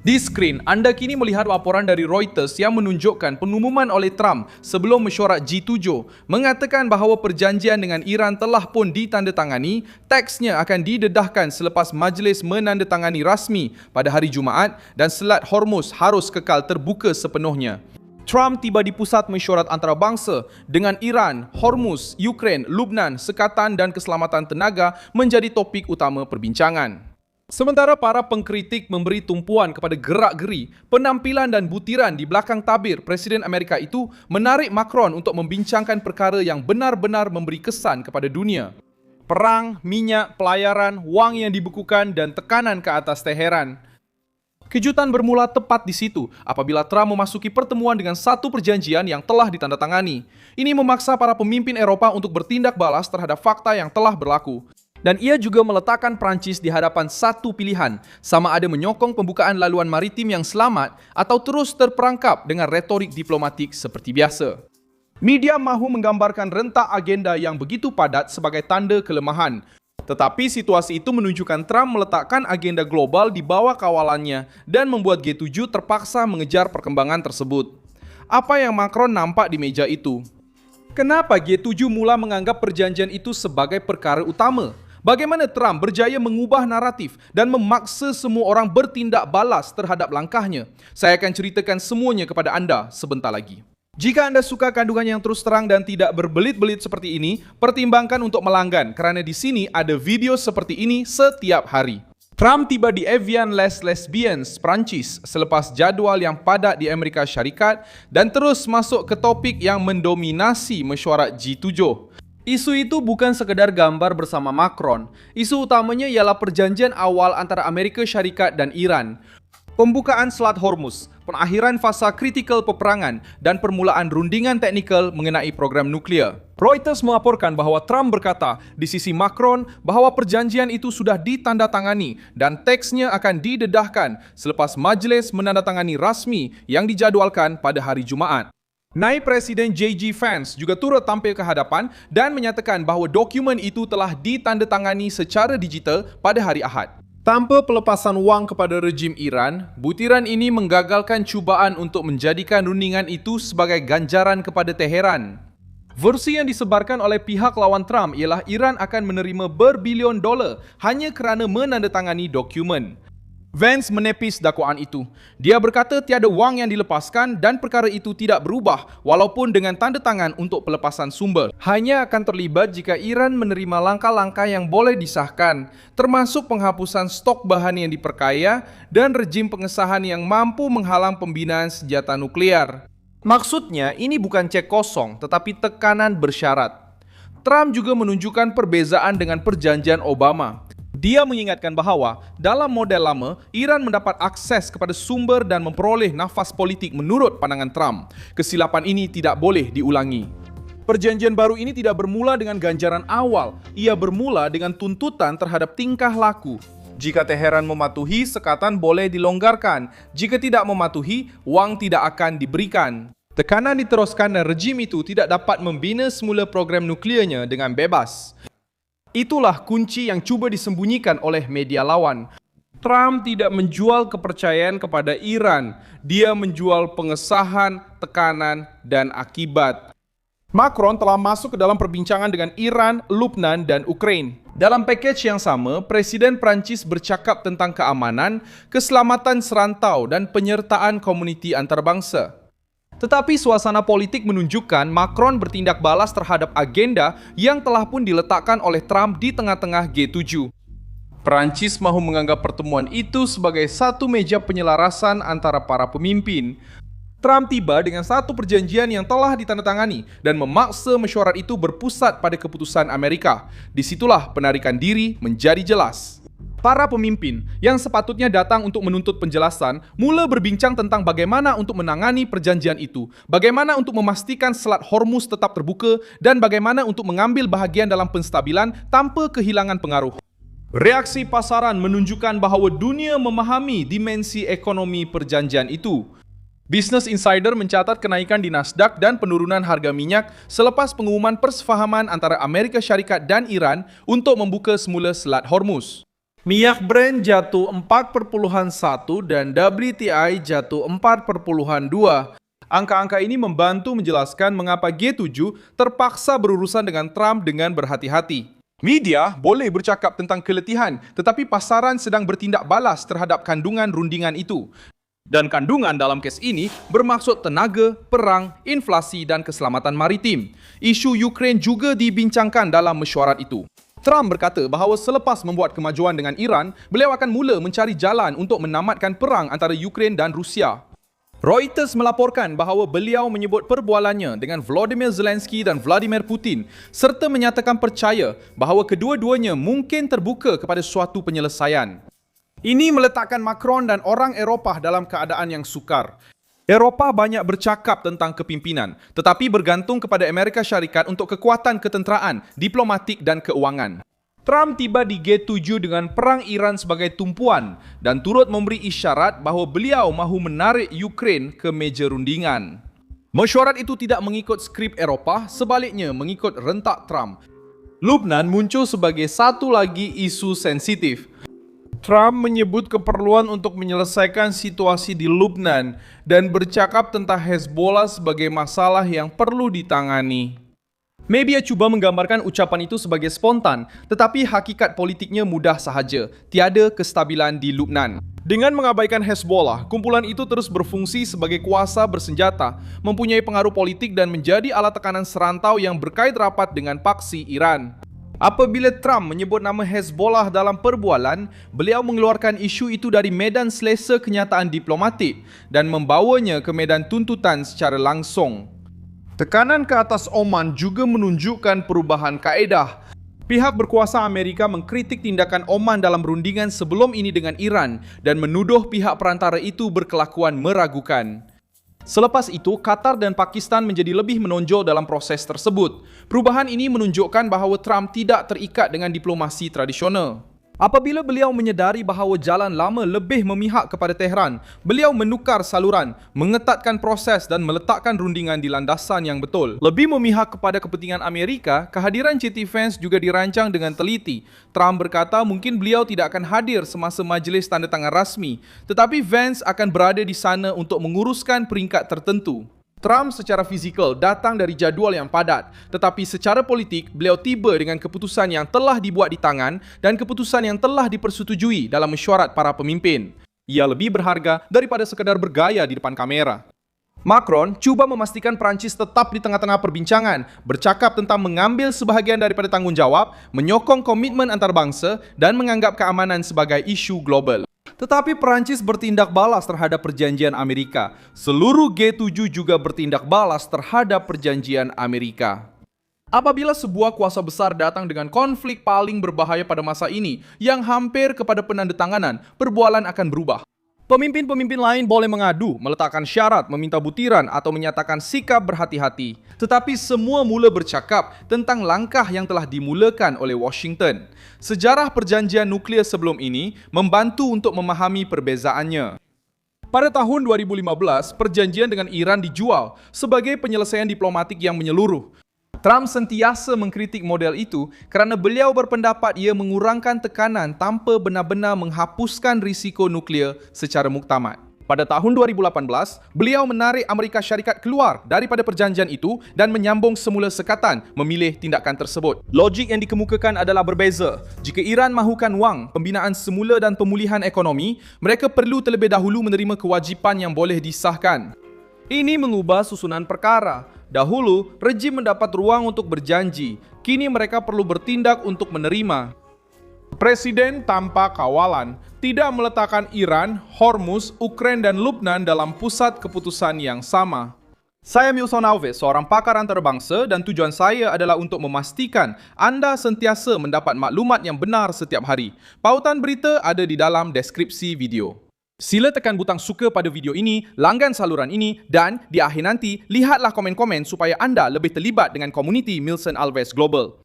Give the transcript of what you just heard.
Di skrin, anda kini melihat laporan dari Reuters yang menunjukkan pengumuman oleh Trump sebelum mesyuarat G7 mengatakan bahawa perjanjian dengan Iran telah pun ditandatangani, teksnya akan didedahkan selepas majlis menandatangani rasmi pada hari Jumaat dan Selat Hormuz harus kekal terbuka sepenuhnya. Trump tiba di pusat mesyuarat antarabangsa dengan Iran, Hormuz, Ukraine, Lubnan, sekatan dan keselamatan tenaga menjadi topik utama perbincangan. Sementara para pengkritik memberi tumpuan kepada gerak-geri, penampilan dan butiran di belakang tabir Presiden Amerika itu menarik Macron untuk membincangkan perkara yang benar-benar memberi kesan kepada dunia. Perang, minyak, pelayaran, wang yang dibekukan dan tekanan ke atas Teheran. Kejutan bermula tepat di situ apabila Trump memasuki pertemuan dengan satu perjanjian yang telah ditandatangani. Ini memaksa para pemimpin Eropa untuk bertindak balas terhadap fakta yang telah berlaku. Dan ia juga meletakkan Perancis di hadapan satu pilihan, sama ada menyokong pembukaan laluan maritim yang selamat atau terus terperangkap dengan retorik diplomatik seperti biasa. Media mahu menggambarkan rentak agenda yang begitu padat sebagai tanda kelemahan. Tetapi situasi itu menunjukkan Trump meletakkan agenda global di bawah kawalannya dan membuat G7 terpaksa mengejar perkembangan tersebut. Apa yang Macron nampak di meja itu? Kenapa G7 mula menganggap perjanjian itu sebagai perkara utama? Bagaimana Trump berjaya mengubah naratif dan memaksa semua orang bertindak balas terhadap langkahnya? Saya akan ceritakan semuanya kepada anda sebentar lagi. Jika anda suka kandungan yang terus terang dan tidak berbelit-belit seperti ini, pertimbangkan untuk melanggan kerana di sini ada video seperti ini setiap hari. Trump tiba di Evian-les-Lesbiens, Perancis selepas jadual yang padat di Amerika Syarikat dan terus masuk ke topik yang mendominasi mesyuarat G7. Isu itu bukan sekedar gambar bersama Macron. Isu utamanya ialah perjanjian awal antara Amerika Syarikat dan Iran. Pembukaan Selat Hormuz, pengakhiran fasa kritikal peperangan dan permulaan rundingan teknikal mengenai program nuklear. Reuters melaporkan bahawa Trump berkata di sisi Macron bahawa perjanjian itu sudah ditandatangani dan teksnya akan didedahkan selepas majlis menandatangani rasmi yang dijadualkan pada hari Jumaat. Naib Presiden J.G. Vance juga turut tampil ke hadapan dan menyatakan bahawa dokumen itu telah ditandatangani secara digital pada hari Ahad. Tanpa pelepasan wang kepada rejim Iran, butiran ini menggagalkan cubaan untuk menjadikan rundingan itu sebagai ganjaran kepada Teheran. Versi yang disebarkan oleh pihak lawan Trump ialah Iran akan menerima berbilion dolar hanya kerana menandatangani dokumen. Vance menepis dakwaan itu. Dia berkata tiada wang yang dilepaskan dan perkara itu tidak berubah walaupun dengan tanda tangan untuk pelepasan sumber. Hanya akan terlibat jika Iran menerima langkah-langkah yang boleh disahkan, termasuk penghapusan stok bahan yang diperkaya dan rejim pengesahan yang mampu menghalang pembinaan senjata nuklear. Maksudnya, ini bukan cek kosong tetapi tekanan bersyarat. Trump juga menunjukkan perbezaan dengan perjanjian Obama. Dia mengingatkan bahawa dalam model lama, Iran mendapat akses kepada sumber dan memperoleh nafas politik menurut pandangan Trump. Kesilapan ini tidak boleh diulangi. Perjanjian baru ini tidak bermula dengan ganjaran awal. Ia bermula dengan tuntutan terhadap tingkah laku. Jika Teheran mematuhi, sekatan boleh dilonggarkan. Jika tidak mematuhi, wang tidak akan diberikan. Tekanan diteruskan dan rejim itu tidak dapat membina semula program nuklearnya dengan bebas. Itulah kunci yang cuba disembunyikan oleh media lawan. Trump tidak menjual kepercayaan kepada Iran. Dia menjual pengesahan, tekanan, dan akibat. Macron telah masuk ke dalam perbincangan dengan Iran, Lubnan, dan Ukraine. Dalam pakej yang sama, Presiden Perancis bercakap tentang keamanan, keselamatan serantau, dan penyertaan komuniti antarabangsa. Tetapi suasana politik menunjukkan Macron bertindak balas terhadap agenda yang telah pun diletakkan oleh Trump di tengah-tengah G7. Perancis mahu menganggap pertemuan itu sebagai satu meja penyelarasan antara para pemimpin. Trump tiba dengan satu perjanjian yang telah ditandatangani dan memaksa mesyuarat itu berpusat pada keputusan Amerika. Disitulah penarikan diri menjadi jelas. Para pemimpin yang sepatutnya datang untuk menuntut penjelasan mula berbincang tentang bagaimana untuk menangani perjanjian itu, bagaimana untuk memastikan Selat Hormuz tetap terbuka dan bagaimana untuk mengambil bahagian dalam penstabilan tanpa kehilangan pengaruh. Reaksi pasaran menunjukkan bahawa dunia memahami dimensi ekonomi perjanjian itu. Business Insider mencatat kenaikan di Nasdaq dan penurunan harga minyak selepas pengumuman persefahaman antara Amerika Syarikat dan Iran untuk membuka semula Selat Hormuz. Minyak Brent jatuh 4,1 dan WTI jatuh 4,2. Angka-angka ini membantu menjelaskan mengapa G7 terpaksa berurusan dengan Trump dengan berhati-hati. Media boleh bercakap tentang keletihan, tetapi pasaran sedang bertindak balas terhadap kandungan rundingan itu. Dan kandungan dalam kes ini bermaksud tenaga, perang, inflasi dan keselamatan maritim. Isu Ukraine juga dibincangkan dalam mesyuarat itu. Trump berkata bahawa selepas membuat kemajuan dengan Iran, beliau akan mula mencari jalan untuk menamatkan perang antara Ukraine dan Rusia. Reuters melaporkan bahawa beliau menyebut perbualannya dengan Volodymyr Zelensky dan Vladimir Putin serta menyatakan percaya bahawa kedua-duanya mungkin terbuka kepada suatu penyelesaian. Ini meletakkan Macron dan orang Eropah dalam keadaan yang sukar. Eropah banyak bercakap tentang kepimpinan, tetapi bergantung kepada Amerika Syarikat untuk kekuatan ketenteraan, diplomatik dan keuangan. Trump tiba di G7 dengan perang Iran sebagai tumpuan dan turut memberi isyarat bahawa beliau mahu menarik Ukraine ke meja rundingan. Mesyuarat itu tidak mengikut skrip Eropah, sebaliknya mengikut rentak Trump. Lebanon muncul sebagai satu lagi isu sensitif. Trump menyebut keperluan untuk menyelesaikan situasi di Lebanon dan bercakap tentang Hezbollah sebagai masalah yang perlu ditangani. Media cuba menggambarkan ucapan itu sebagai spontan, tetapi hakikat politiknya mudah sahaja, tiada kestabilan di Lebanon. Dengan mengabaikan Hezbollah, kumpulan itu terus berfungsi sebagai kuasa bersenjata, mempunyai pengaruh politik dan menjadi alat tekanan serantau yang berkait rapat dengan paksi Iran. Apabila Trump menyebut nama Hezbollah dalam perbualan, beliau mengeluarkan isu itu dari medan selesa kenyataan diplomatik dan membawanya ke medan tuntutan secara langsung. Tekanan ke atas Oman juga menunjukkan perubahan kaedah. Pihak berkuasa Amerika mengkritik tindakan Oman dalam rundingan sebelum ini dengan Iran dan menuduh pihak perantara itu berkelakuan meragukan. Selepas itu, Qatar dan Pakistan menjadi lebih menonjol dalam proses tersebut. Perubahan ini menunjukkan bahawa Trump tidak terikat dengan diplomasi tradisional. Apabila beliau menyedari bahawa jalan lama lebih memihak kepada Tehran, beliau menukar saluran, mengetatkan proses dan meletakkan rundingan di landasan yang betul. Lebih memihak kepada kepentingan Amerika, kehadiran JT Vance juga dirancang dengan teliti. Trump berkata mungkin beliau tidak akan hadir semasa majlis tanda tangan rasmi, tetapi Vance akan berada di sana untuk menguruskan peringkat tertentu. Trump secara fizikal datang dari jadual yang padat, tetapi secara politik beliau tiba dengan keputusan yang telah dibuat di tangan dan keputusan yang telah dipersetujui dalam mesyuarat para pemimpin. Ia lebih berharga daripada sekadar bergaya di depan kamera. Macron cuba memastikan Perancis tetap di tengah-tengah perbincangan, bercakap tentang mengambil sebahagian daripada tanggungjawab, menyokong komitmen antarabangsa dan menganggap keamanan sebagai isu global. Tetapi Perancis bertindak balas terhadap perjanjian Amerika. Seluruh G7 juga bertindak balas terhadap perjanjian Amerika. Apabila sebuah kuasa besar datang dengan konflik paling berbahaya pada masa ini yang hampir kepada penandatanganan, perbualan akan berubah. Pemimpin-pemimpin lain boleh mengadu, meletakkan syarat, meminta butiran atau menyatakan sikap berhati-hati. Tetapi semua mula bercakap tentang langkah yang telah dimulakan oleh Washington. Sejarah perjanjian nuklear sebelum ini membantu untuk memahami perbezaannya. Pada tahun 2015, perjanjian dengan Iran dijual sebagai penyelesaian diplomatik yang menyeluruh. Trump sentiasa mengkritik model itu kerana beliau berpendapat ia mengurangkan tekanan tanpa benar-benar menghapuskan risiko nuklear secara muktamad. Pada tahun 2018, beliau menarik Amerika Syarikat keluar daripada perjanjian itu dan menyambung semula sekatan memilih tindakan tersebut. Logik yang dikemukakan adalah berbeza. Jika Iran mahukan wang, pembinaan semula dan pemulihan ekonomi, mereka perlu terlebih dahulu menerima kewajipan yang boleh disahkan. Ini mengubah susunan perkara. Dahulu, rejim mendapat ruang untuk berjanji. Kini mereka perlu bertindak untuk menerima. Presiden tanpa kawalan tidak meletakkan Iran, Hormuz, Ukraine dan Lebanon dalam pusat keputusan yang sama. Saya Milson Alves, seorang pakar antarabangsa dan tujuan saya adalah untuk memastikan anda sentiasa mendapat maklumat yang benar setiap hari. Pautan berita ada di dalam deskripsi video. Sila tekan butang suka pada video ini, langgan saluran ini dan di akhir nanti, lihatlah komen-komen supaya anda lebih terlibat dengan komuniti Milson Alves Global.